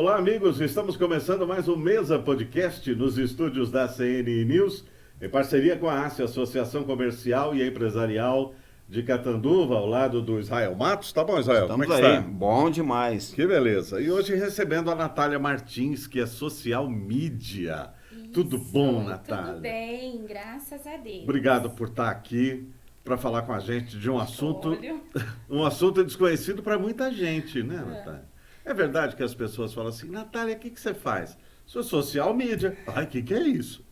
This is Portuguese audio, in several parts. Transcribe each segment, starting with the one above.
Olá, amigos. Estamos começando mais um Mesa Podcast nos estúdios da CNI News, em parceria com a ACE, Associação Comercial e Empresarial de Catanduva, ao lado do Israel Matos. Tá bom, Israel? Como é Estamos que aí, está? bom demais. Que beleza. E hoje recebendo a Natália Martins, que é social media. Tudo bom, Natália? Tudo bem, graças a Deus. Obrigado por estar aqui para falar com a gente de um assunto, Olho. um assunto desconhecido para muita gente, né, Natália? É verdade que as pessoas falam assim, Natália, o que você faz? Sou social media. Ai, o que é isso?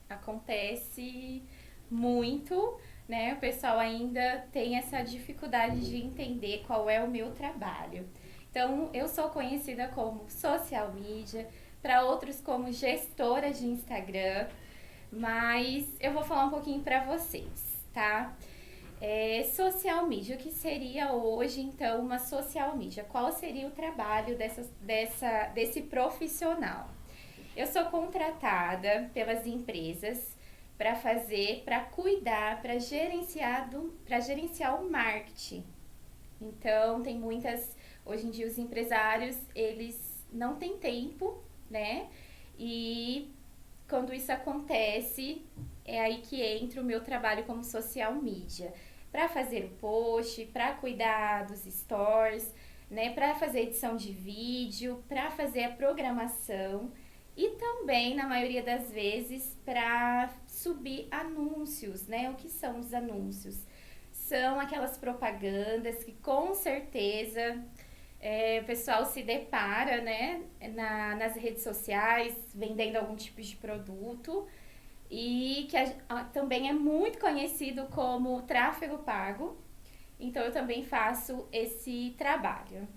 Acontece muito, né? O pessoal ainda tem essa dificuldade de entender qual é o meu trabalho. Então, eu sou conhecida como social media, para outros como gestora de Instagram, mas eu vou falar um pouquinho para vocês, tá? Social media, o que seria hoje, então, uma social media? Qual seria o trabalho desse profissional? Eu sou contratada pelas empresas para cuidar, para gerenciar o marketing. Então, hoje em dia os empresários, eles não têm tempo, né? E quando isso acontece, é aí que entra o meu trabalho como social media. Para fazer o post, para cuidar dos stories, né? Para fazer edição de vídeo, para fazer a programação e também, na maioria das vezes, para subir anúncios, né? O que são os anúncios? São aquelas propagandas que com certeza o pessoal se depara, né, nas redes sociais, vendendo algum tipo de produto e que também é muito conhecido como tráfego pago. Então, eu também faço esse trabalho.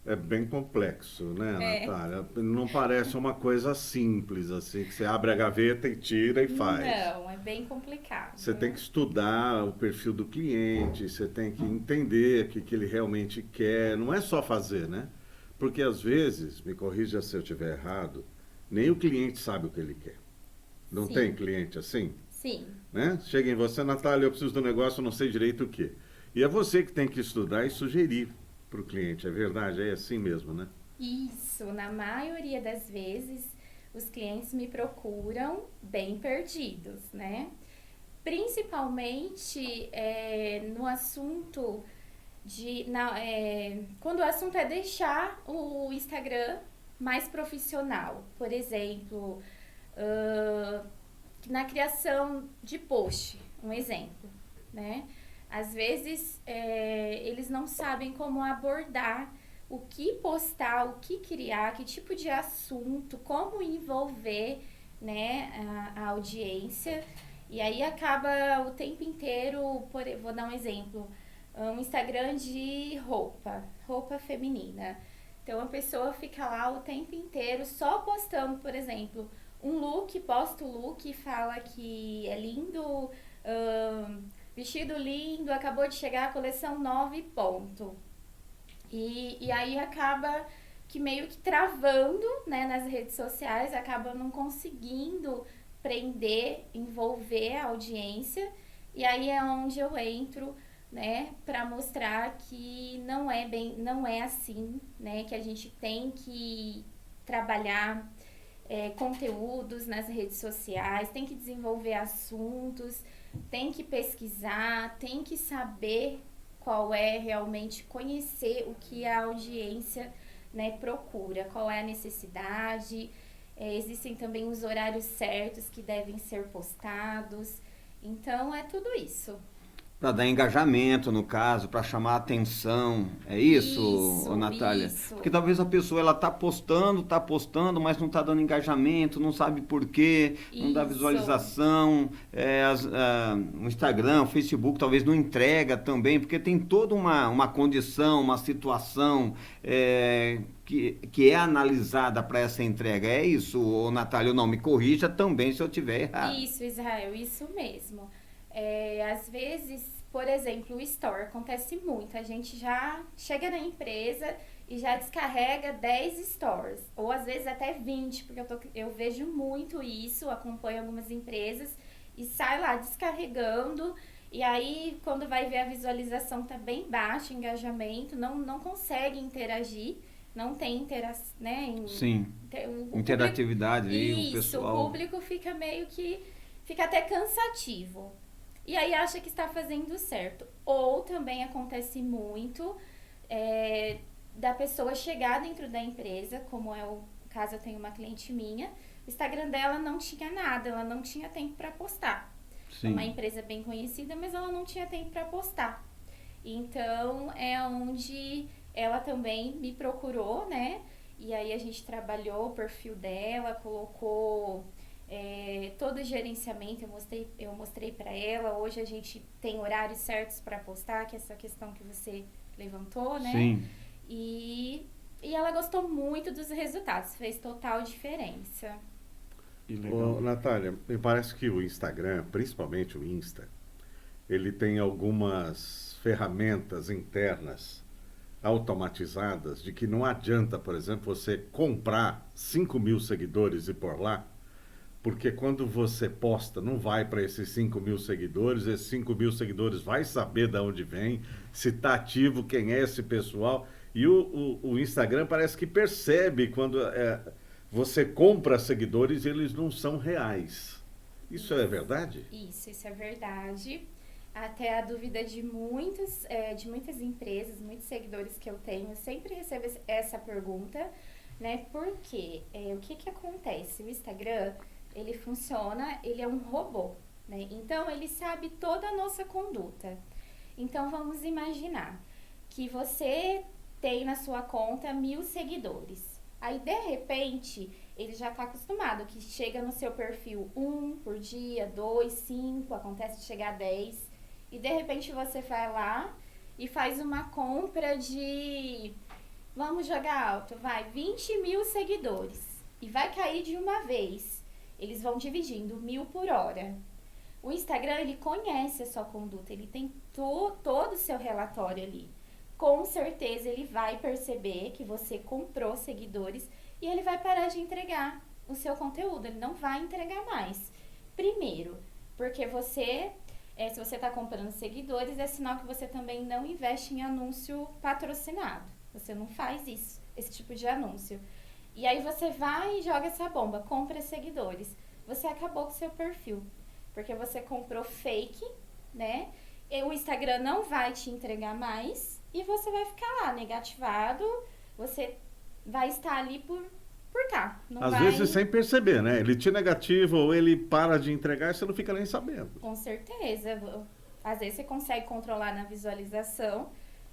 É bem complexo, né, Natália? Não parece uma coisa simples, assim, que você abre a gaveta e tira e faz. Não, é bem complicado. Você tem que estudar o perfil do cliente, você tem que entender o que ele realmente quer. Não é só fazer, né? Porque às vezes, me corrija se eu estiver errado, nem o cliente sabe o que ele quer. Não Sim. tem cliente assim? Sim. Né? Chega em você, Natália, eu preciso do negócio, eu não sei direito o quê. E é você que tem que estudar e sugerir para o cliente, é verdade? É assim mesmo, né? Isso, na maioria das vezes, os clientes me procuram bem perdidos, né? Principalmente no assunto quando o assunto é deixar o Instagram mais profissional. Por exemplo, na criação de post, um exemplo, né? Às vezes, eles não sabem como abordar, o que postar, o que criar, que tipo de assunto, como envolver, né, a audiência. E aí acaba o tempo inteiro, vou dar um exemplo, um Instagram de roupa feminina. Então, a pessoa fica lá o tempo inteiro só postando, por exemplo, um look, posta o look e fala que é lindo, vestido lindo, acabou de chegar a coleção nova e ponto. E aí acaba que meio que travando, né, nas redes sociais, acaba não conseguindo prender, envolver a audiência. E aí é onde eu entro, né, para mostrar que não é assim, né, que a gente tem que trabalhar conteúdos nas redes sociais, tem que desenvolver assuntos, tem que pesquisar, tem que saber qual é realmente, conhecer o que a audiência, né, procura, qual é a necessidade. Existem também os horários certos que devem ser postados. Então, é tudo isso. Para dar engajamento, no caso, para chamar a atenção. É isso, Natália? Isso. Porque talvez a pessoa ela tá postando, mas não está dando engajamento, não sabe por quê, não dá Isso. visualização. O Instagram, o Facebook talvez não entrega também, porque tem toda uma condição, uma situação que é analisada para essa entrega. É isso, Natália? Não, me corrija também se eu estiver errado. Isso, Israel, isso mesmo. Às vezes, por exemplo, o store acontece muito. A gente já chega na empresa e já descarrega 10 stores, ou às vezes até 20, porque eu vejo muito isso, acompanho algumas empresas e sai lá descarregando. E aí, quando vai ver, a visualização tá bem baixa, o engajamento, não consegue interagir, não tem né, Sim, interatividade aí, o pessoal... o público fica meio que, fica até cansativo. E aí acha que está fazendo certo. Ou também acontece muito da pessoa chegar dentro da empresa, como é o caso, eu tenho uma cliente minha, o Instagram dela não tinha nada, ela não tinha tempo para postar. Sim. Uma empresa bem conhecida, mas ela não tinha tempo para postar. Então, é onde ela também me procurou, né? E aí a gente trabalhou o perfil dela, colocou todo o gerenciamento, eu mostrei para ela. Hoje a gente tem horários certos para postar, que é essa questão que você levantou, né? Sim. E ela gostou muito dos resultados, fez total diferença. Ô, Natália, me parece que o Instagram, principalmente o Insta, ele tem algumas ferramentas internas automatizadas de que não adianta, por exemplo, você comprar 5.000 seguidores e pôr lá, porque quando você posta, não vai para esses 5.000 seguidores, esses 5.000 seguidores vai saber de onde vem, se está ativo, quem é esse pessoal. E o Instagram parece que percebe quando você compra seguidores e eles não são reais. Isso é verdade? Isso é verdade. Até a dúvida de muitas empresas, muitos seguidores que eu tenho, eu sempre recebo essa pergunta, né? Porque o que acontece? O Instagram, ele funciona, ele é um robô, né? Então, ele sabe toda a nossa conduta. Então, vamos imaginar que você tem na sua conta 1.000 seguidores. Aí, de repente, ele já está acostumado, que chega no seu perfil 1 por dia, 2, 5, acontece de chegar a 10. E, de repente, você vai lá e faz uma compra de, vamos jogar alto, 20.000 seguidores. E vai cair de uma vez. Eles vão dividindo 1.000 por hora. O Instagram, ele conhece a sua conduta, ele tem todo o seu relatório ali. Com certeza ele vai perceber que você comprou seguidores e ele vai parar de entregar o seu conteúdo, ele não vai entregar mais. Primeiro, porque se você está comprando seguidores, é sinal que você também não investe em anúncio patrocinado. Você não faz isso, esse tipo de anúncio. E aí você vai e joga essa bomba, compra seguidores. Você acabou com o seu perfil, porque você comprou fake, né? E o Instagram não vai te entregar mais e você vai ficar lá negativado, você vai estar ali por cá. Às vezes sem perceber, né? Ele te negativa ou ele para de entregar e você não fica nem sabendo. Com certeza. Às vezes você consegue controlar na visualização,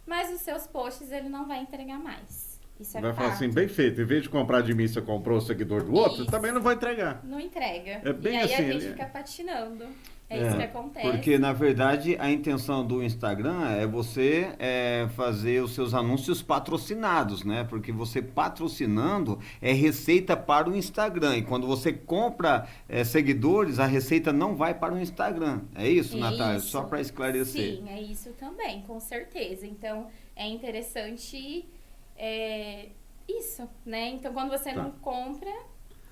mas os seus posts ele não vai entregar mais. Isso é vai fato. falar assim, bem feito. Em vez de comprar de mim, você comprou o seguidor do outro, Isso. também não vai entregar. Não entrega. É bem e aí assim, a gente fica patinando. É isso que acontece. Porque, na verdade, a intenção do Instagram é você fazer os seus anúncios patrocinados, né? Porque você patrocinando é receita para o Instagram. E quando você compra seguidores, a receita não vai para o Instagram. É isso, Natália? Isso. Só para esclarecer. Sim, é isso também, com certeza. Então, é interessante isso, né? Então, quando você não compra...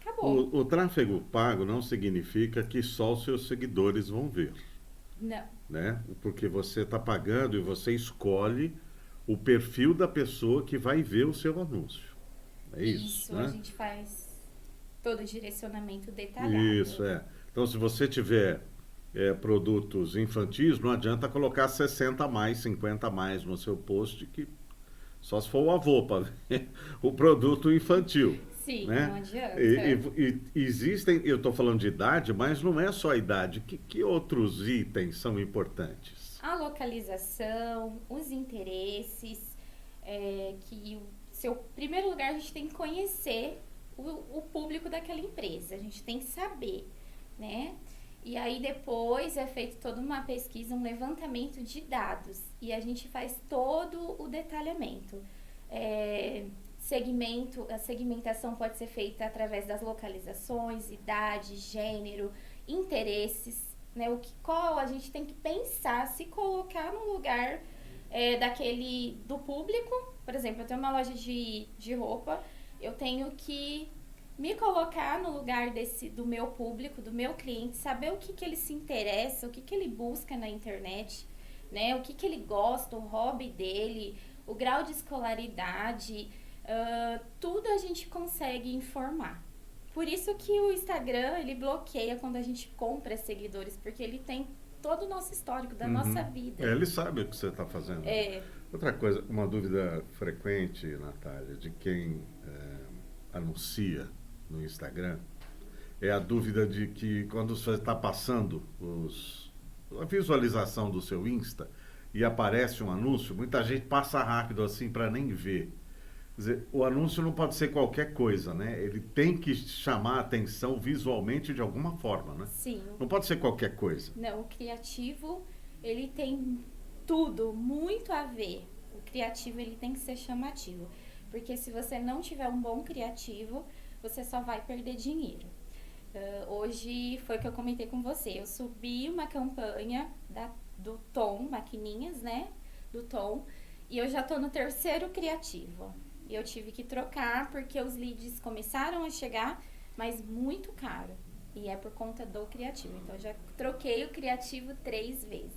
Acabou. O tráfego pago não significa que só os seus seguidores vão ver. Não. Né? Porque você está pagando e você escolhe o perfil da pessoa que vai ver o seu anúncio. É isso, né? A gente faz todo o direcionamento detalhado. Isso, Então, se você tiver produtos infantis, não adianta colocar 60 a mais, 50 a mais no seu post, que só se for o avô para ver o produto infantil. Sim, né? não adianta. E existem, eu estou falando de idade, mas não é só a idade. Que outros itens são importantes? A localização, os interesses, primeiro lugar, a gente tem que conhecer o público daquela empresa, a gente tem que saber, né? E aí depois é feito toda uma pesquisa, um levantamento de dados, e a gente faz todo o detalhamento. A segmentação pode ser feita através das localizações, idade, gênero, interesses, né? Qual a gente tem que pensar, se colocar no lugar do público. Por exemplo, eu tenho uma loja de roupa, eu tenho que me colocar no lugar do meu público, do meu cliente, saber o que ele se interessa, o que ele busca na internet, né? O que ele gosta, o hobby dele, o grau de escolaridade, Tudo a gente consegue informar. Por isso que o Instagram, ele bloqueia quando a gente compra seguidores, porque ele tem todo o nosso histórico, da nossa vida. Ele sabe o que você está fazendo. Outra coisa, uma dúvida frequente, Natália, de quem anuncia no Instagram, é a dúvida de que quando você está passando a visualização do seu Insta e aparece um anúncio, muita gente passa rápido assim para nem ver. Quer dizer, o anúncio não pode ser qualquer coisa, né? Ele tem que chamar a atenção visualmente de alguma forma, né? Sim. Não pode ser qualquer coisa. Não, o criativo, ele tem tudo muito a ver. O criativo, ele tem que ser chamativo. Porque se você não tiver um bom criativo, você só vai perder dinheiro. Hoje foi o que eu comentei com você. Eu subi uma campanha do Tom, maquininhas, né? Do Tom. E eu já tô no 3º criativo. E eu tive que trocar porque os leads começaram a chegar, mas muito caro. E é por conta do criativo. Então, eu já troquei o criativo 3 vezes.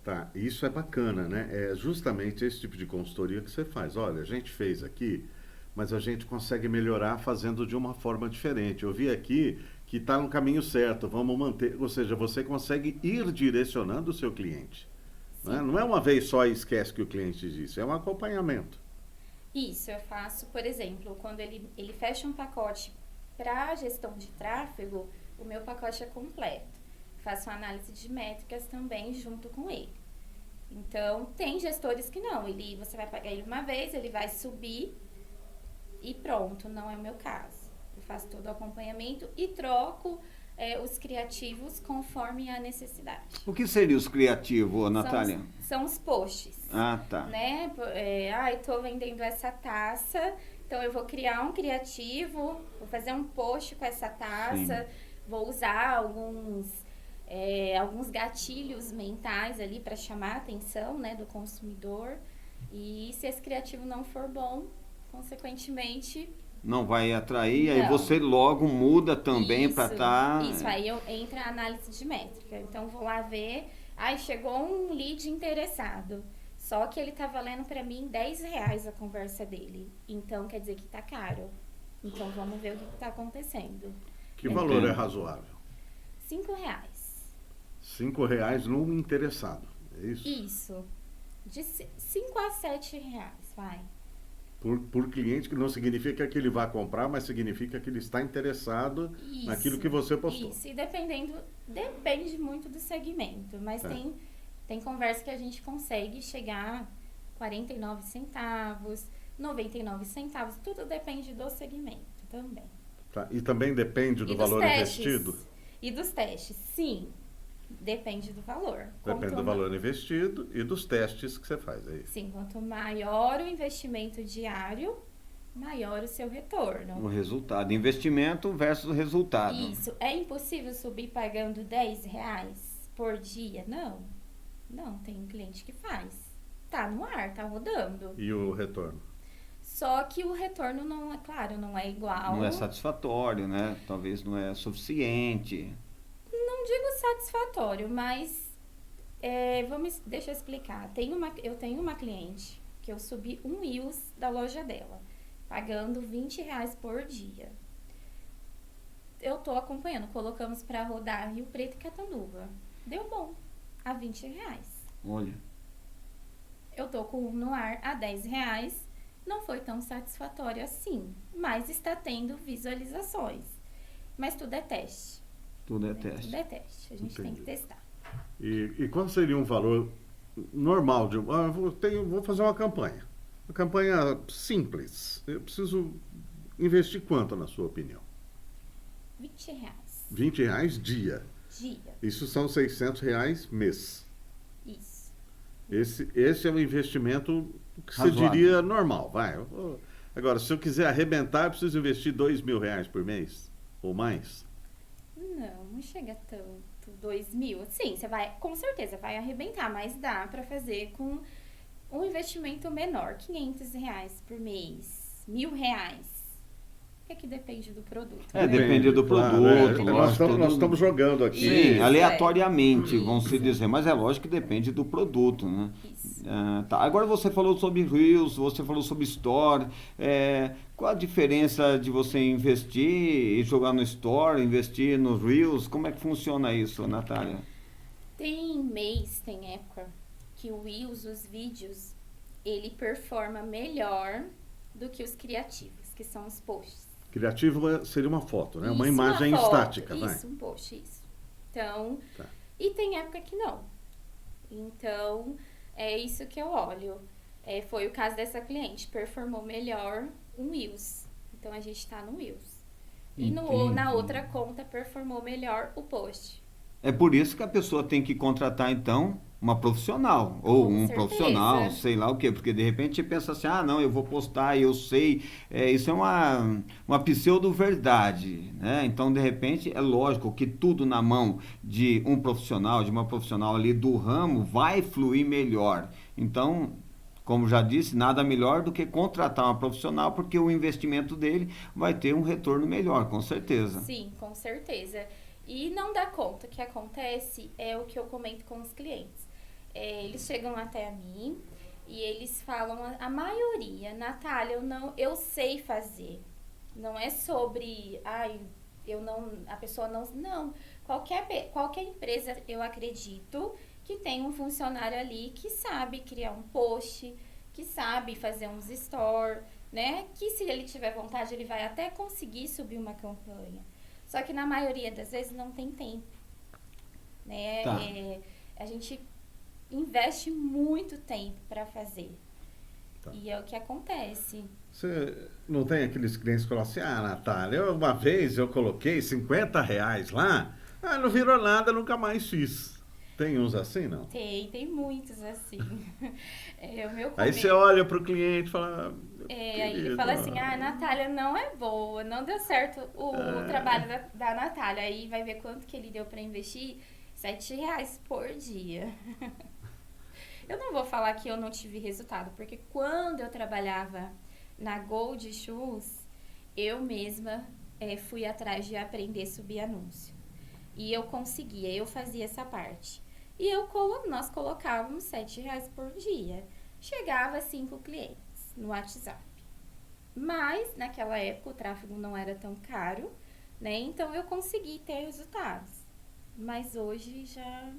Tá, isso é bacana, né? É justamente esse tipo de consultoria que você faz. Olha, a gente fez aqui, mas a gente consegue melhorar fazendo de uma forma diferente. Eu vi aqui que está no caminho certo, vamos manter. Ou seja, você consegue ir direcionando o seu cliente. Né? Não é uma vez só e esquece que o cliente disse, é um acompanhamento. Isso, eu faço, por exemplo, quando ele fecha um pacote para gestão de tráfego, o meu pacote é completo. Faço uma análise de métricas também junto com ele. Então, tem gestores que não, você vai pagar ele uma vez, ele vai subir e pronto, não é o meu caso. Eu faço todo o acompanhamento e troco os criativos conforme a necessidade. O que seria os criativos, Natália? São os posts. Ah, tá. Né? Tô vendendo essa taça, então eu vou criar um criativo, vou fazer um post com essa taça, vou usar alguns gatilhos mentais ali para chamar a atenção, né, do consumidor. E se esse criativo não for bom, consequentemente não vai atrair, não. Aí você logo muda também para estar... Isso, aí entra a análise de métrica. Então, vou lá ver, chegou um lead interessado, só que ele tá valendo para mim R$10 a conversa dele. Então, quer dizer que tá caro. Então, vamos ver o que tá acontecendo. Que valor é razoável? R$5. R$5 num interessado, é isso? Isso. De 5 a R$7, vai. Por cliente, que não significa que ele vai comprar, mas significa que ele está interessado naquilo que você postou. Isso, e depende muito do segmento, mas tem conversa que a gente consegue chegar 49 centavos, 99 centavos, tudo depende do segmento também. Tá. E também depende do valor investido? E dos testes, sim. Depende do valor. Depende do valor investido e dos testes que você faz aí. Sim, quanto maior o investimento diário, maior o seu retorno. O resultado, investimento versus resultado. Isso. É impossível subir pagando R$10 por dia? Não. Não, tem um cliente que faz. Tá no ar, tá rodando. E o retorno? Só que o retorno não é, claro, não é igual. Não é satisfatório, né? Talvez não é suficiente. Não digo satisfatório, mas deixa eu explicar. Eu tenho uma cliente que eu subi um Reels da loja dela, pagando R$20 por dia. Eu tô acompanhando, colocamos para rodar Rio Preto e Catanduva. Deu bom, a R$20. Olha. Eu tô com no ar a R$10, não foi tão satisfatório assim, mas está tendo visualizações. Mas tudo é teste. Tudo é teste. Tudo é teste, a gente tem que testar. E qual seria um valor normal de... vou fazer uma campanha. Uma campanha simples. Eu preciso investir quanto, na sua opinião? R$20. R$20 dia. Dia. Isso são R$600 mês. Isso. Esse é um investimento que razoável. você diria normal, vai. Agora, se eu quiser arrebentar, eu preciso investir R$2.000 por mês ou mais? Não chega tanto. 2.000, sim, você vai, com certeza vai arrebentar, mas dá para fazer com um investimento menor, R$500 por mês, R$1.000. é que depende do produto. Depende do claro, produto, nós lógico. estamos jogando aqui. Sim, Isso, aleatoriamente, vamos se Isso. dizer. Mas é lógico que depende do produto, né? Isso. Tá. Agora você falou sobre Reels, você falou sobre Store. Qual a diferença de você investir e jogar no Store, investir no Reels? Como é que funciona isso, Natália? Tem mês, tem época, que o Reels, os vídeos, ele performa melhor do que os criativos, que são os posts. Criativo seria uma foto, né? Uma Isso, imagem foto. estática, vai. Isso, um post, isso. Então, Tá. e tem época que não. Então, é isso que eu olho. Foi o caso dessa cliente, performou melhor um Reels. Então, a gente tá no Reels. E na Entendi. outra conta, performou melhor o post. É por isso que a pessoa tem que contratar, então, uma profissional. Ou Com um certeza. profissional, sei lá o quê. Porque, de repente, você pensa assim, não, eu vou postar, eu sei. Isso é uma pseudo-verdade, né? Então, de repente, é lógico que tudo na mão de um profissional, de uma profissional ali do ramo, vai fluir melhor. Então, como já disse, nada melhor do que contratar uma profissional, porque o investimento dele vai ter um retorno melhor, com certeza. Sim, com certeza. E não dá conta. O que acontece é o que eu comento com os clientes. Eles chegam até a mim e eles falam, a maioria, Natália, eu sei fazer. Não é sobre, a pessoa não. Qualquer empresa, eu acredito, que tem um funcionário ali que sabe criar um post, que sabe fazer uns store, né? Que se ele tiver vontade, ele vai até conseguir subir uma campanha. Só que na maioria das vezes não tem tempo, né? Tá. A gente investe muito tempo para fazer. Tá. E é o que acontece. Você não tem aqueles clientes que falam assim, Natália, uma vez eu coloquei R$ 50 lá, não virou nada, nunca mais fiz. Tem uns assim, não? Tem muitos assim. O meu Aí você olha para o cliente e fala... aí ele fala assim, a Natália não é boa, não deu certo o trabalho da Natália. Aí vai ver quanto que ele deu para investir, R$7 por dia. Eu não vou falar que eu não tive resultado, porque quando eu trabalhava na Gold Shoes, eu mesma fui atrás de aprender a subir anúncio. E eu conseguia, eu fazia essa parte. E nós colocávamos R$7 por dia. Chegava a 5 clientes no WhatsApp. Mas, naquela época, o tráfego não era tão caro, né? Então, eu consegui ter resultados. Mas hoje já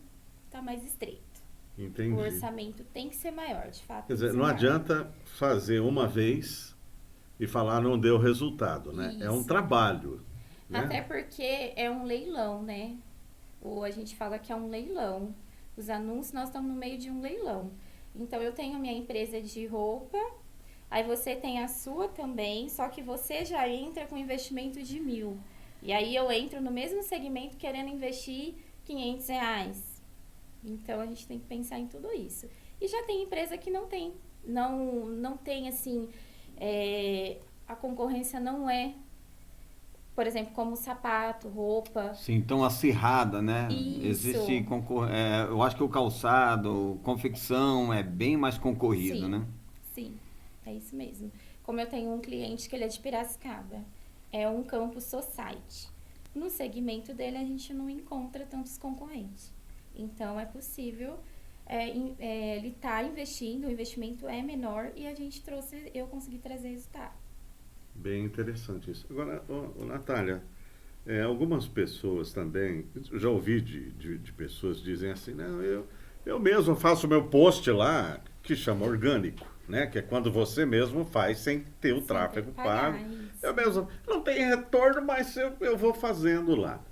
está mais estreito. Entendi. O orçamento tem que ser maior, de fato. Quer dizer, tem que ser não maior. adianta fazer uma vez e falar não deu resultado, né? É um Isso. trabalho. Né? Até porque é um leilão, né? Ou a gente fala que é um leilão. Os anúncios, nós estamos no meio de um leilão. Então, eu tenho minha empresa de roupa, aí você tem a sua também, só que você já entra com investimento de 1.000. E aí eu entro no mesmo segmento querendo investir R$500. Então, a gente tem que pensar em tudo isso. E já tem empresa que não tem. Não tem, assim, a concorrência não é, por exemplo, como sapato, roupa. Sim, tão acirrada, né? Isso. Existe eu acho que o calçado, confecção é bem mais concorrido, Sim. né? Sim, é isso mesmo. Como eu tenho um cliente que ele é de Piracicaba, é um campus society. No segmento dele a gente não encontra tantos concorrentes. Então é possível ele estar investindo, o investimento é menor e eu consegui trazer resultado. Bem interessante isso. Agora, Natália, algumas pessoas também, já ouvi de pessoas que dizem assim, não, eu mesmo faço meu post lá, que chama orgânico, né? Que é quando você mesmo faz sem ter o Sem tráfego ter que pagar, pago. isso. Eu mesmo, não tem retorno, mas eu vou fazendo lá.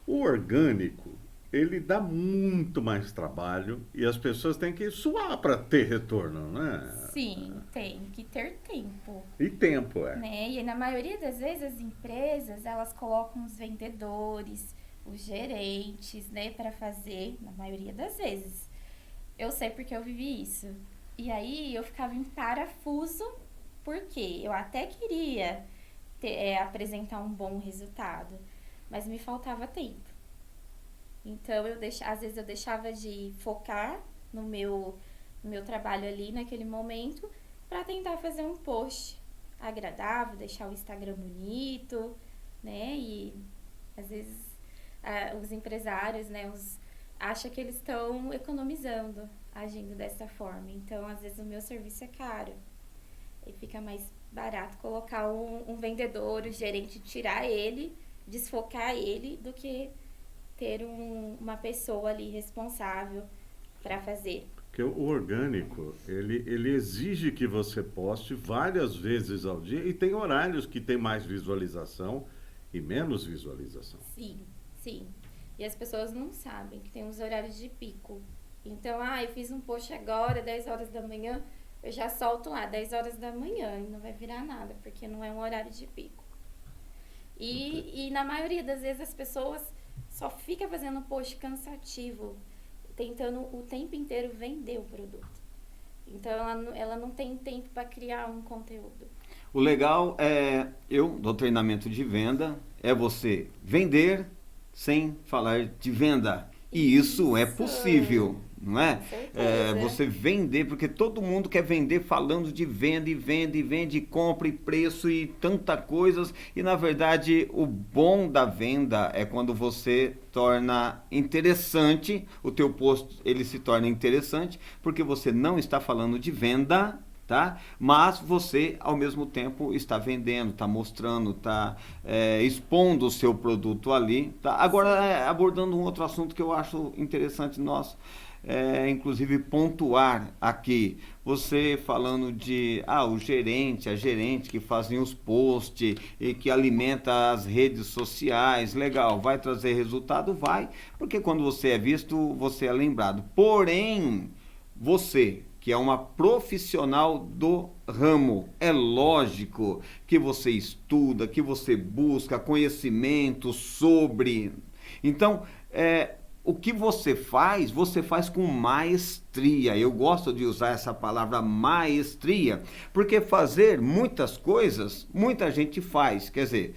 O orgânico, ele dá muito mais trabalho e as pessoas têm que suar para ter retorno, né? Sim, tem que ter tempo. E tempo, Né? E na maioria das vezes as empresas, elas colocam os vendedores, os gerentes, né, para fazer, na maioria das vezes. Eu sei porque eu vivi isso. E aí eu ficava em parafuso, porque eu até queria apresentar um bom resultado, mas me faltava tempo. Então, às vezes eu deixava de focar no meu trabalho ali naquele momento para tentar fazer um post agradável, deixar o Instagram bonito, né? E às vezes os empresários, né, acham que eles estão economizando agindo dessa forma. Então, às vezes o meu serviço é caro. E fica mais barato colocar um vendedor, o gerente, tirar ele, desfocar ele, do que ter uma pessoa ali responsável para fazer. Porque o orgânico, ele exige que você poste várias vezes ao dia e tem horários que tem mais visualização e menos visualização. Sim, sim. E as pessoas não sabem que tem os horários de pico. Então, eu fiz um post agora, 10 horas da manhã, eu já solto lá, 10 horas da manhã, e não vai virar nada, porque não é um horário de pico. E na maioria das vezes as pessoas só ficam fazendo post cansativo, tentando o tempo inteiro vender o produto. Então, ela não tem tempo para criar um conteúdo. O legal do treinamento de venda, é você vender sem falar de venda. E isso é possível, não é? Com certeza. Você vender, porque todo mundo quer vender falando de venda, e vende, e vende, e compra, e preço, e tanta coisas. E, na verdade, o bom da venda é quando você torna interessante, o teu post ele se torna interessante, porque você não está falando de venda, tá? Mas você, ao mesmo tempo, está vendendo, está mostrando, está expondo o seu produto ali. Tá? Agora, abordando um outro assunto que eu acho interessante nós, inclusive, pontuar aqui. Você falando de o gerente, a gerente que fazem os posts e que alimenta as redes sociais. Legal, vai trazer resultado? Vai, porque quando você é visto, você é lembrado. Porém, você, que é uma profissional do ramo, é lógico que você estuda, que você busca conhecimento sobre. Então, o que você faz com maestria. Eu gosto de usar essa palavra maestria, porque fazer muitas coisas, muita gente faz. Quer dizer,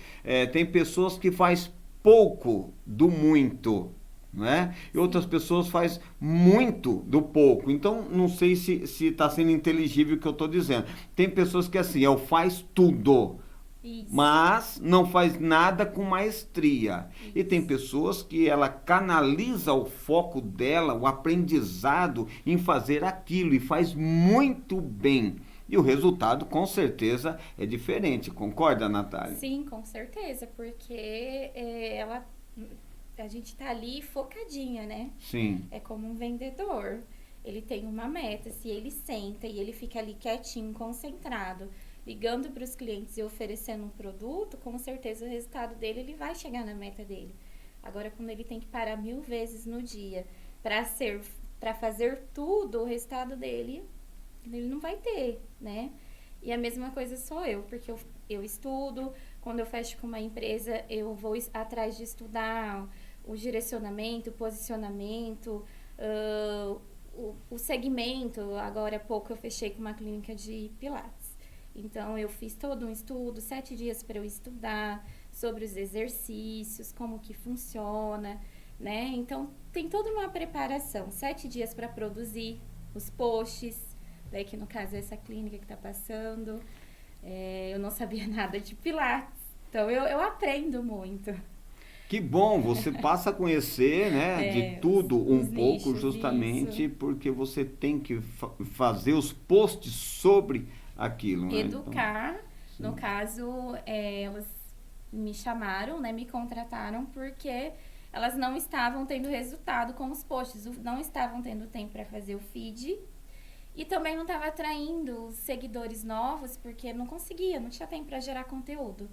tem pessoas que faz pouco do muito, né? E outras pessoas fazem muito do pouco. Então, não sei se está sendo inteligível o que eu estou dizendo. Tem pessoas que assim, faz tudo, Isso. mas não faz nada com maestria. Isso. E tem pessoas que ela canaliza o foco dela, o aprendizado em fazer aquilo e faz muito bem. E o resultado, com certeza, é diferente. Concorda, Natália? Sim, com certeza, porque a gente tá ali focadinha, né? Sim. É como um vendedor. Ele tem uma meta, se ele senta e ele fica ali quietinho, concentrado, ligando para os clientes e oferecendo um produto, com certeza o resultado dele, ele vai chegar na meta dele. Agora, quando ele tem que parar 1000 vezes no dia para fazer tudo, o resultado dele, ele não vai ter, né? E a mesma coisa sou eu, porque eu estudo, quando eu fecho com uma empresa, eu vou atrás de estudar o direcionamento, o posicionamento, o segmento. Agora há pouco eu fechei com uma clínica de Pilates. Então, eu fiz todo um estudo, 7 dias para eu estudar sobre os exercícios, como que funciona, né? Então, tem toda uma preparação. 7 dias para produzir os posts, daí que no caso é essa clínica que está passando. Eu não sabia nada de Pilates, então eu aprendo muito. Que bom, você passa a conhecer, né, de tudo um pouco, nichos, justamente isso. porque você tem que fazer os posts sobre aquilo. Né? Educar, então, no caso, elas me chamaram, né, me contrataram porque elas não estavam tendo resultado com os posts, não estavam tendo tempo para fazer o feed e também não estava atraindo seguidores novos porque não conseguia, não tinha tempo para gerar conteúdo.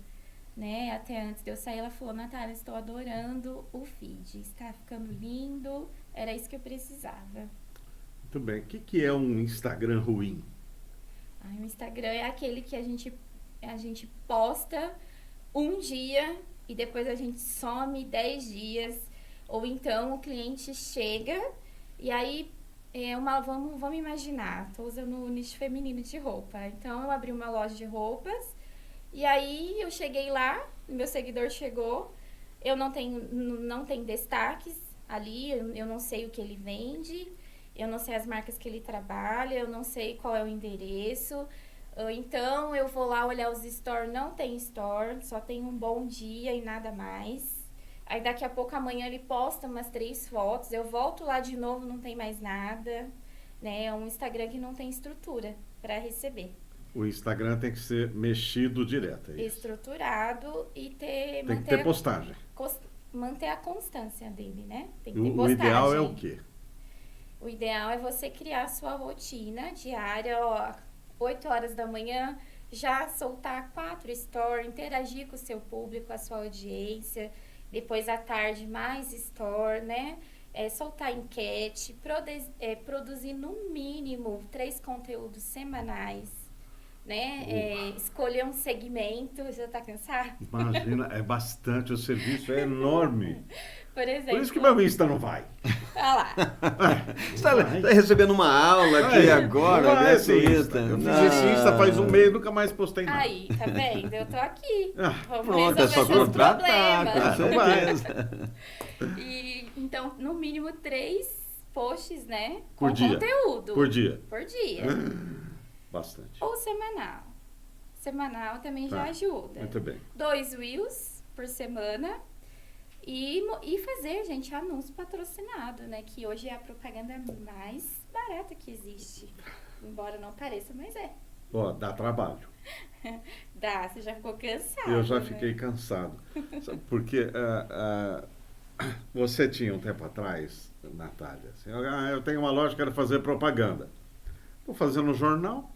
Né? Até antes de eu sair, ela falou: Natália, estou adorando o feed, está ficando lindo, era isso que eu precisava. Muito bem. O que é um Instagram ruim? O Instagram é aquele que a gente posta um dia e depois a gente some 10 dias, ou então o cliente chega e aí vamos imaginar, estou usando o nicho feminino de roupa, então eu abri uma loja de roupas. E aí eu cheguei lá, meu seguidor chegou, eu não tenho destaques ali, eu não sei o que ele vende, eu não sei as marcas que ele trabalha, eu não sei qual é o endereço, Ou então eu vou lá olhar os stories, não tem story, só tem um bom dia e nada mais. Aí daqui a pouco amanhã ele posta umas 3 fotos, eu volto lá de novo, não tem mais nada, né? É um Instagram que não tem estrutura para receber. O Instagram tem que ser mexido direto, é isso? Estruturado e Tem que ter postagem. manter a constância dele, né? Tem que O, ter o postagem. ideal é o quê? O ideal é você criar a sua rotina diária, ó, 8 horas da manhã, já soltar 4 stories, interagir com o seu público, a sua audiência. Depois à tarde, mais story, né? Soltar enquete, produzir no mínimo 3 conteúdos semanais, né? Escolher um segmento, já tá cansado? Imagina, é bastante, o serviço é enorme. Por exemplo... Por isso que meu Insta não vai. Olha lá. Você está recebendo uma aula aqui agora, não vai esse gratuita. Insta. Eu fiz esse Insta faz um mês, nunca mais postei nada. Aí, tá vendo? Eu tô aqui. Vamos Pronto, é resolver só seus contratar, problemas. com certeza. E, então, no mínimo 3 posts, né? Por Com dia. conteúdo. Por dia. Por dia. Bastante. Ou semanal. Semanal também já Tá. ajuda. Muito bem. 2 reels por semana. E fazer, gente, anúncio patrocinado, né? Que hoje é a propaganda mais barata que existe. Embora não pareça, mas é. Ó, dá trabalho. Dá, você já ficou cansado. Eu já né? fiquei cansado. Sabe, porque você tinha um tempo atrás, Natália, assim, eu tenho uma loja, quero fazer propaganda. Vou fazer no jornal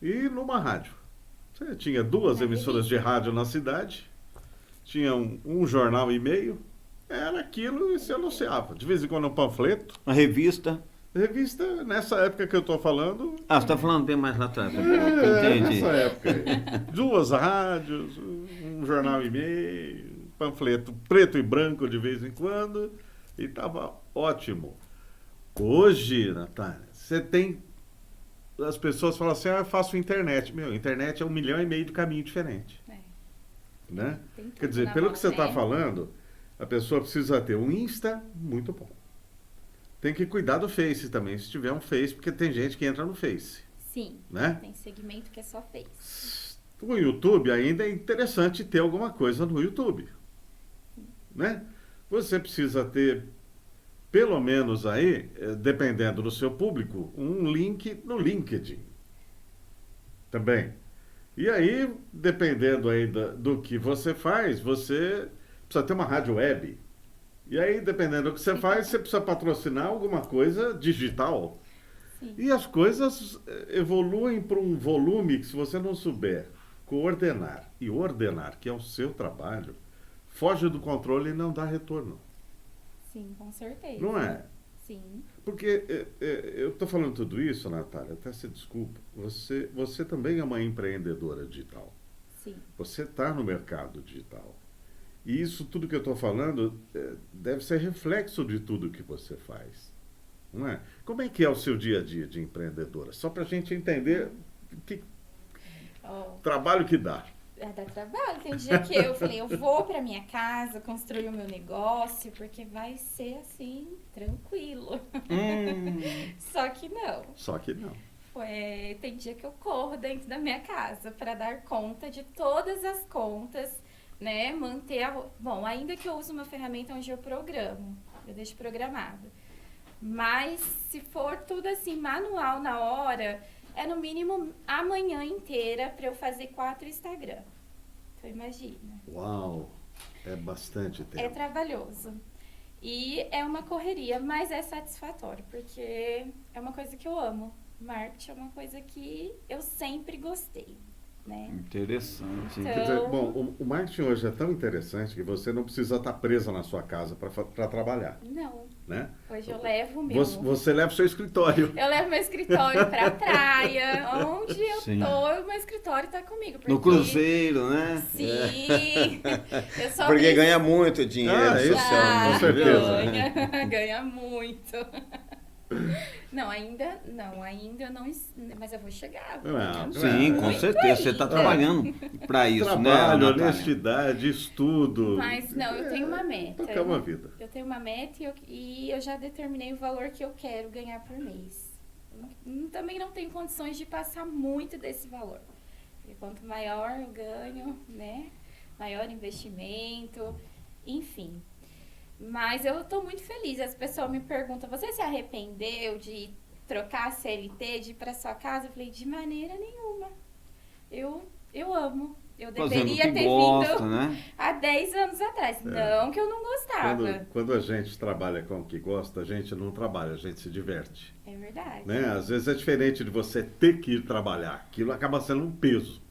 e numa rádio. Você tinha 2 Na emissoras de rádio na cidade, tinha um jornal e meio, era aquilo e se anunciava. De vez em quando um panfleto. Uma revista. Revista, nessa época que eu estou falando, Ah, você está falando bem mais lá atrás. Entendi. nessa época aí. 2 rádios, um jornal e meio, panfleto preto e branco de vez em quando, e estava ótimo. Hoje, Natália, você tem... As pessoas falam assim, eu faço internet. Meu, internet é 1,5 milhão de caminho diferente. Né? Tem tudo Quer dizer, na pelo mão, que você está né? falando, a pessoa precisa ter um Insta muito bom. Tem que cuidar do Face também, se tiver um Face, porque tem gente que entra no Face, Sim. né? Tem segmento que é só Face. O YouTube ainda é interessante ter alguma coisa no YouTube, né? Você precisa ter, pelo menos aí, dependendo do seu público, um link no LinkedIn também. E aí, dependendo aí do que você faz, você precisa ter uma rádio web. E aí, dependendo do que você faz, você precisa patrocinar alguma coisa digital. Sim. E as coisas evoluem para um volume que, se você não souber coordenar e ordenar, que é o seu trabalho, foge do controle e não dá retorno. Sim, com certeza. Não é? Sim. Porque eu estou falando tudo isso, Natália, até se desculpa, você também é uma empreendedora digital. Sim. Você está no mercado digital. E isso tudo que eu estou falando deve ser reflexo de tudo que você faz. Não é? Como é que é o seu dia a dia de empreendedora? Só para a gente entender que trabalho que dá. Dá trabalho. Tem dia que eu falei, eu vou pra minha casa, construir o meu negócio, porque vai ser assim, tranquilo. Só que não. Só que não. Tem dia que eu corro dentro da minha casa para dar conta de todas as contas, né? Manter Bom, ainda que eu use uma ferramenta onde eu programo, eu deixo programado. Mas se for tudo assim, manual na hora, é no mínimo a manhã inteira para eu fazer 4 Instagram. Então imagina. Uau! É bastante tempo. É trabalhoso. E é uma correria, mas é satisfatório, porque é uma coisa que eu amo. Marketing é uma coisa que eu sempre gostei, né? Interessante. Então- Quer dizer, bom, o marketing hoje é tão interessante que você não precisa estar presa na sua casa para trabalhar, Não, né? hoje eu levo o meu... Você leva o seu escritório. Eu levo meu escritório pra praia, onde eu Sim. tô, o meu escritório tá comigo. No cruzeiro, né? Sim, eu só Porque preciso- ganha muito dinheiro isso, social. com certeza. Ganha muito. Não, ainda eu não, mas eu vou chegar. Vou Não, ganhar Sim, com muito certeza. Você está ainda. trabalhando para isso, Trabalho, né, Natália? honestidade, estudo. Mas não, eu tenho uma meta. Tocar uma vida. Eu tenho uma meta e eu já determinei o valor que eu quero ganhar por mês. Também não tenho condições de passar muito desse valor. Porque quanto maior o ganho, né? Maior investimento, enfim. Mas eu estou muito feliz. As pessoas me perguntam, você se arrependeu de trocar a CLT, de ir para sua casa? Eu falei, de maneira nenhuma. Eu amo. Eu deveria ter vindo, né? há 10 anos atrás. Não que eu não gostava. Quando a gente trabalha com o que gosta, a gente não trabalha, a gente se diverte. É verdade. Né? Às vezes é diferente de você ter que ir trabalhar. Aquilo acaba sendo um peso.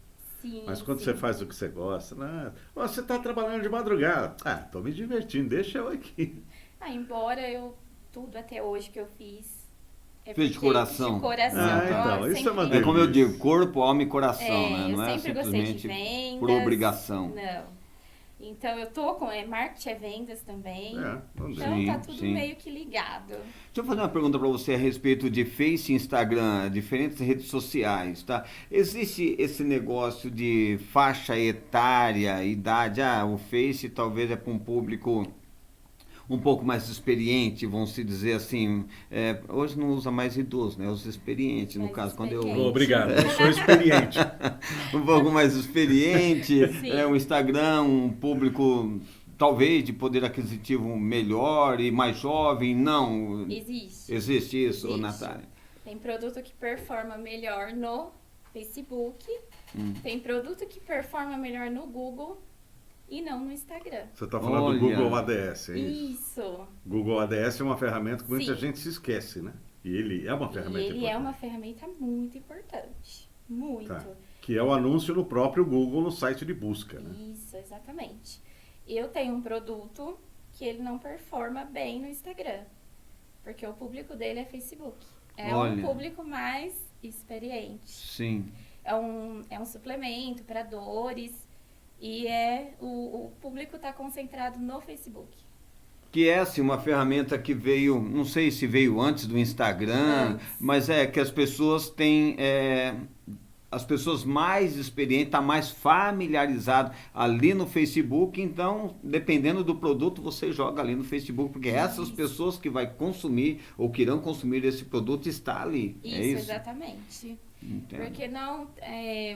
Sim, Mas quando sim. você faz o que você gosta, né? Você está trabalhando de madrugada. Estou me divertindo, deixa eu aqui. Embora tudo até hoje que eu fiz... Fez de coração. De coração. Então, isso é uma É delícia. como eu digo, corpo, alma e coração, né? Não é sempre gostei de simplesmente vendas, por obrigação. Não. Então, eu tô com marketing é vendas também. Então Sim, tá tudo sim. meio que ligado. Deixa eu fazer uma pergunta para você a respeito de Face, Instagram, diferentes redes sociais, tá? Existe esse negócio de faixa etária, idade? O Face talvez é para um público um pouco mais experiente, vamos se dizer assim. Hoje não usa mais idoso, né? Os experientes, no Mais caso, quando eu... experiente. Obrigado, eu sou experiente. um pouco mais experiente, Sim. o Instagram, um público talvez de poder aquisitivo melhor e mais jovem, não? Existe. Existe isso, Existe. Natália? Tem produto que performa melhor no Facebook, tem produto que performa melhor no Google e não no Instagram. Você está falando Olha. do Google ADS, é isso? Isso. Google ADS é uma ferramenta que muita Sim. gente se esquece, né? E ele é uma ferramenta E ele importante. é uma ferramenta muito importante. Muito. Tá. Que é o anúncio no próprio Google no site de busca, né? Isso, exatamente. Eu tenho um produto que ele não performa bem no Instagram, porque o público dele é Facebook. É Olha. um público mais experiente. Sim. É um suplemento para dores e o público está concentrado no Facebook. Que é assim, uma ferramenta que veio, não sei se veio antes do Instagram, Antes. mas é que as pessoas têm... as pessoas mais experientes, estão mais familiarizadas ali no Facebook, então, dependendo do produto, você joga ali no Facebook, porque essas pessoas que vai consumir ou que irão consumir esse produto está ali. Isso, é isso? exatamente. Entendo. Porque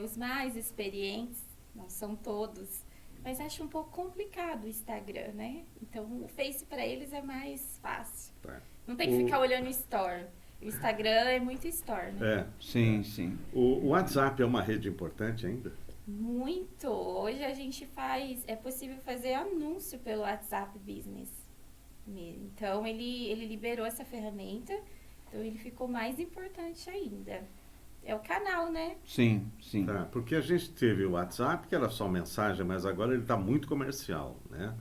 os mais experientes, não são todos, mas acho um pouco complicado o Instagram, né? Então, o Face para eles é mais fácil. Tá. Não tem que ficar olhando o Store. O Instagram é muito Store, né? Sim, sim. O WhatsApp é uma rede importante ainda? Muito. Hoje a gente é possível fazer anúncio pelo WhatsApp Business. Então, ele liberou essa ferramenta, então ele ficou mais importante ainda. É o canal, né? Sim, sim. Tá, porque a gente teve o WhatsApp, que era só mensagem, mas agora ele está muito comercial, né?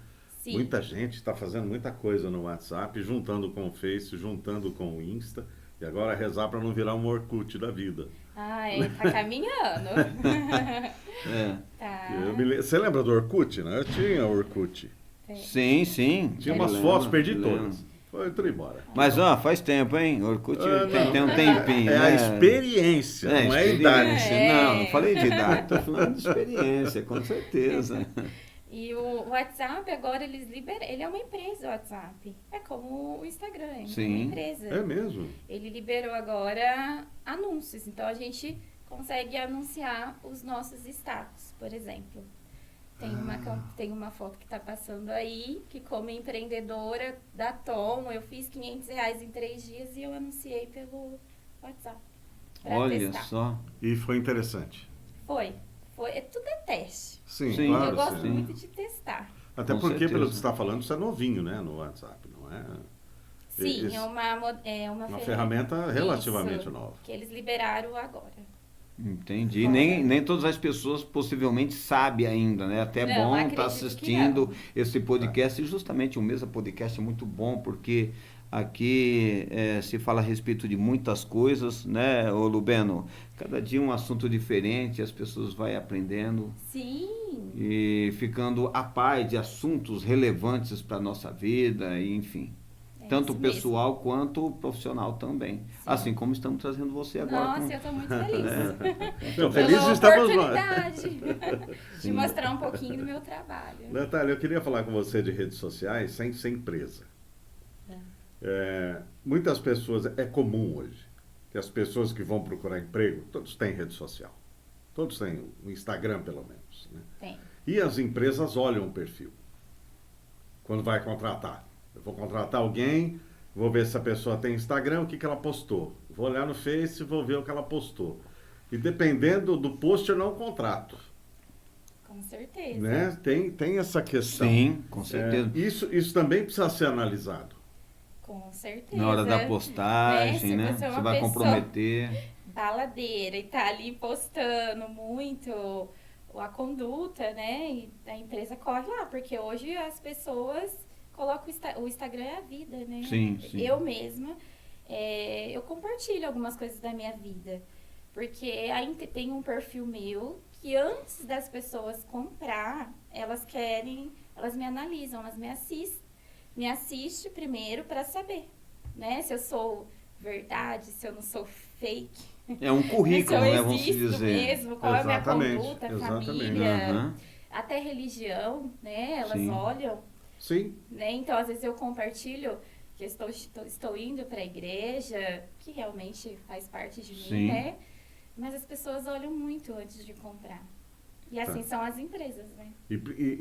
Sim. Muita gente está fazendo muita coisa no WhatsApp, juntando com o Face, juntando com o Insta, e agora rezar para não virar um Orkut da vida. Tá caminhando. Tá. Você lembra do Orkut, né? Eu tinha Orkut. Sim, sim. Tinha Eu umas lembro, fotos, perdi eu todas. lembro. Foi tudo embora. Mas, faz tempo, hein? Orkut tem um tempinho, É né? a experiência, não é a idade. Não, não falei de idade, tô falando de experiência, com certeza. E o WhatsApp agora ele é uma empresa, o WhatsApp. É como o Instagram, é Sim. uma empresa. É mesmo? Ele liberou agora anúncios, então a gente consegue anunciar os nossos status, por exemplo. Tem uma foto que está passando aí, que como empreendedora da Tom, eu fiz R$500 em 3 dias e eu anunciei pelo WhatsApp. pra Olha testar. só. E foi interessante. Foi. Tudo é teste. Sim, Sim, claro. Eu gosto sim. muito de testar. Até Com porque, certeza. pelo que você está falando, você é novinho, né? No WhatsApp, não é? Sim, Esse- uma ferramenta relativamente Isso, nova. que eles liberaram agora. Entendi. Nem todas as pessoas possivelmente sabem ainda, né? Até é Não, bom acredito estar que assistindo não. esse podcast. E justamente o Mesa Podcast é muito bom, porque aqui se fala a respeito de muitas coisas, né, ô Lubeno? Cada dia um assunto diferente, as pessoas vão aprendendo Sim. e ficando a par de assuntos relevantes para a nossa vida, e, enfim. Tanto isso mesmo. pessoal quanto profissional também. Assim como estamos trazendo você agora. Nossa, eu estou muito feliz. Então, Pela felizes estamos nós. oportunidade de mostrar um pouquinho do meu trabalho. Natália, eu queria falar com você de redes sociais sem ser empresa. Muitas pessoas, é comum hoje, que as pessoas que vão procurar emprego, todos têm rede social. Todos têm o Instagram, pelo menos. Né? Tem. E as empresas olham o perfil quando vai contratar. Eu vou contratar alguém, vou ver se a pessoa tem Instagram, o que ela postou. Vou olhar no Face e vou ver o que ela postou. E dependendo do post, eu não contrato. Com certeza. Né? Tem essa questão. Sim, com certeza. Isso também precisa ser analisado. Com certeza. Na hora da postagem, né? né? Se você é uma Você vai pessoa comprometer. baladeira e tá ali postando muito a conduta, né? E a empresa corre lá, porque hoje as pessoas colocam o Instagram é a vida, né? Sim, sim. Eu mesma, eu compartilho algumas coisas da minha vida, porque aí tem um perfil meu que antes das pessoas comprar, elas me analisam, elas me assistem primeiro para saber, né? Se eu sou verdade, se eu não sou fake. É um currículo, se eu né? Vamos se existo dizer. mesmo, qual é a minha conduta, exatamente. família, Aham. até religião, né? Elas Sim. olham, Sim. né? Então, às vezes eu compartilho que eu estou indo para a igreja, que realmente faz parte de Sim. mim, né? Mas as pessoas olham muito antes de comprar. E assim são as empresas, né? E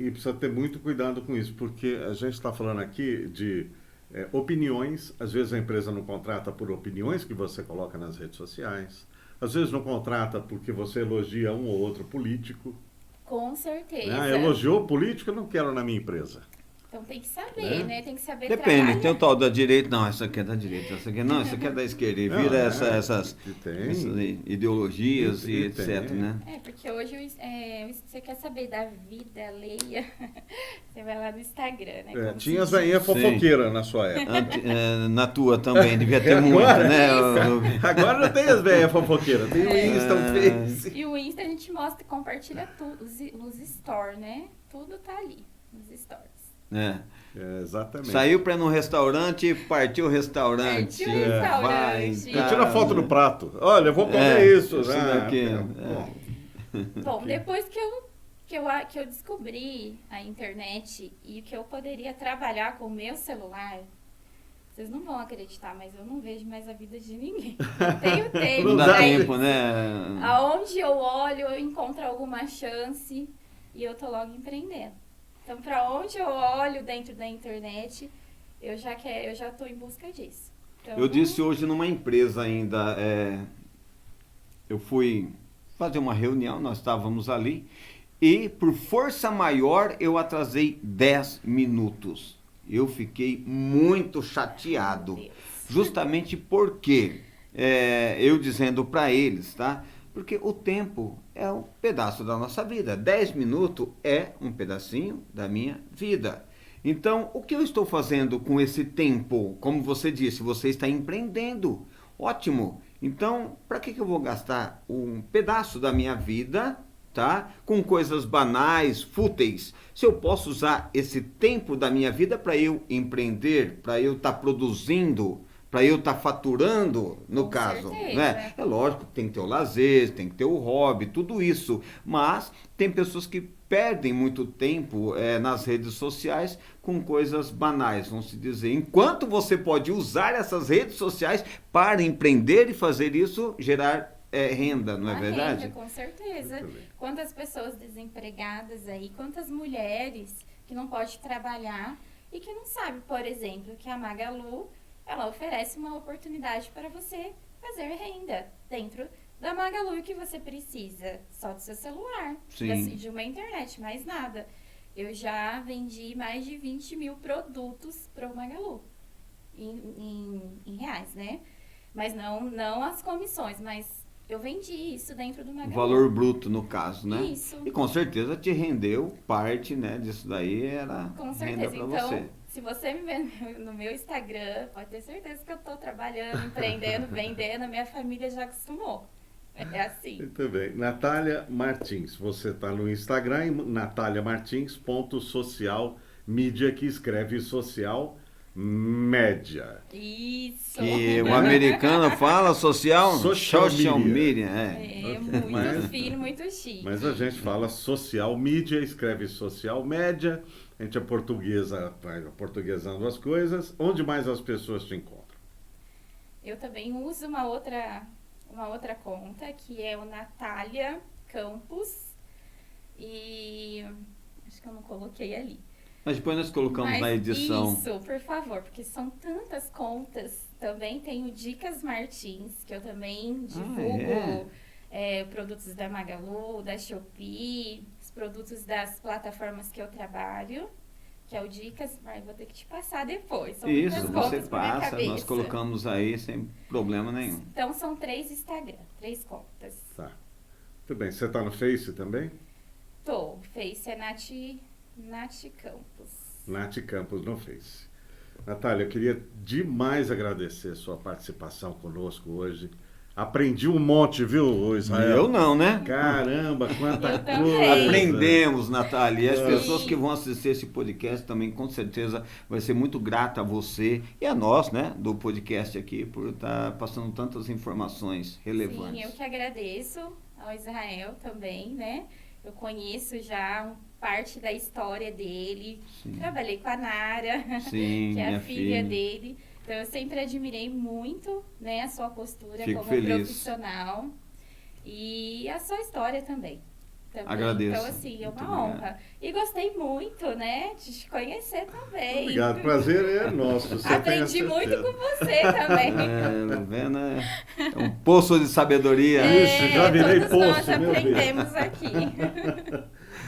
precisa ter muito cuidado com isso, porque a gente está falando aqui de opiniões. Às vezes a empresa não contrata por opiniões que você coloca nas redes sociais. Às vezes não contrata porque você elogia um ou outro político. Com certeza. Ah, elogiou o político, eu não quero na minha empresa. Então tem que saber, né? Tem que saber Depende, trabalhar. tem o tal da direita, não, essa aqui é da direita, essa aqui não, essa aqui é da esquerda, e Não, vira tem. essas ideologias e E etc, tem. né? Porque hoje você quer saber da vida alheia, você vai lá no Instagram, né? Como Tinha as se diz. veinhas fofoqueiras na sua época. Na tua também, devia ter muito, Agora? né? Agora não tem as veinhas fofoqueiras, tem o Insta, o Face. E o Insta a gente mostra, compartilha tudo, os stories, né? Tudo tá ali, nos stories. Exatamente. Saiu para ir num restaurante, partiu o restaurante. Partiu o restaurante. Vai, E tira foto no prato. Olha, eu vou comer isso. Isso Ah, daqui. bom. Bom, depois que eu descobri a internet e que eu poderia trabalhar com o meu celular, vocês não vão acreditar, mas eu não vejo mais a vida de ninguém. Não tenho tempo. Não dá pra tempo, isso. né? Aonde eu olho, eu encontro alguma chance e eu tô logo empreendendo. Então, para onde eu olho dentro da internet, eu já tô em busca disso. Então, Eu disse hoje numa empresa ainda, eu fui fazer uma reunião, nós estávamos ali, e por força maior eu atrasei 10 minutos. Eu fiquei muito chateado, Meu Deus. justamente porque eu dizendo para eles, tá? Porque o tempo é um pedaço da nossa vida. 10 minutos é um pedacinho da minha vida. Então, o que eu estou fazendo com esse tempo? Como você disse, você está empreendendo. Ótimo. Então, para que eu vou gastar um pedaço da minha vida, tá? Com coisas banais, fúteis, se eu posso usar esse tempo da minha vida para eu empreender, para eu estar produzindo, para eu estar faturando, no Com caso, certeza. né? É lógico que tem que ter o lazer, tem que ter o hobby, tudo isso. Mas tem pessoas que perdem muito tempo nas redes sociais com coisas banais, vamos se dizer. Enquanto você pode usar essas redes sociais para empreender e fazer isso gerar renda, não é Uma verdade? renda, com certeza. Muito bem. Quantas pessoas desempregadas aí, quantas mulheres que não podem trabalhar e que não sabem, por exemplo, que a Magalu, ela oferece uma oportunidade para você fazer renda dentro da Magalu, que você precisa só do seu celular, Sim. de uma internet, mais nada. Eu já vendi mais de 20 mil produtos para o Magalu, em reais, né? Mas não as comissões, mas eu vendi isso dentro do O Magalu. valor bruto, no caso, né? Isso. E com certeza te rendeu parte, né, disso daí era Com renda certeza. para Então, você. se você me vê no meu Instagram, pode ter certeza que eu tô trabalhando, empreendendo, vendendo, a minha família já acostumou. É assim. Muito bem. Natália Martins, você está no Instagram, nataliamartins.social mídia, que escreve social média. Isso. Que o americano fala social Social media. Muito Mas- fino, muito chique. Mas a gente fala social mídia, escreve social média, a gente é portuguesa, vai portuguesando as coisas. Onde mais as pessoas te encontram? eu também uso uma outra conta, que é o Natália Campos. E acho que eu não coloquei ali. Mas depois nós colocamos Mas na edição. isso, por favor, porque são tantas contas. Também tenho Dicas Martins, que eu também divulgo produtos da Magalu, da Shopee, os produtos das plataformas que eu trabalho, que é o Dicas, mas vou ter que te passar depois. São Isso, muitas você contas pra minha passa, nós cabeça. colocamos aí sem problema nenhum. Então são 3 Instagram, 3 contas. Tá. Muito bem. Você está no Face também? Tô, Face é Nath Campos. Nath Campos no Face. Natália, eu queria demais agradecer a sua participação conosco hoje. Aprendi um monte, viu, Israel? Eu não, né? Caramba, quanta Eu também. coisa. Aprendemos, Natália. E as Sim. pessoas que vão assistir esse podcast também, com certeza, vai ser muito grata a você e a nós, né, do podcast aqui, por estar passando tantas informações relevantes. Sim, eu que agradeço ao Israel também, né? Eu conheço já parte da história dele. Sim. Trabalhei com a Nara, Sim, que é minha a filha dele. Então, eu sempre admirei muito, né, a sua postura Fico como feliz. profissional e a sua história também. Agradeço. Então, assim, é Muito uma obrigado. honra. E gostei muito, né, de te conhecer também. Obrigado, prazer é nosso. Você Aprendi tem a muito certeza. com você também. Tá vendo? É um poço de sabedoria. Isso, já virei todos nós poço, meu Deus. aprendemos aqui.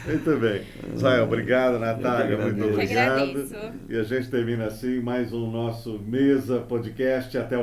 Muito bem. Israel, obrigado, Natália. Eu que Muito agradeço. obrigado. agradeço. E a gente termina assim mais um nosso Mesa Podcast. Até o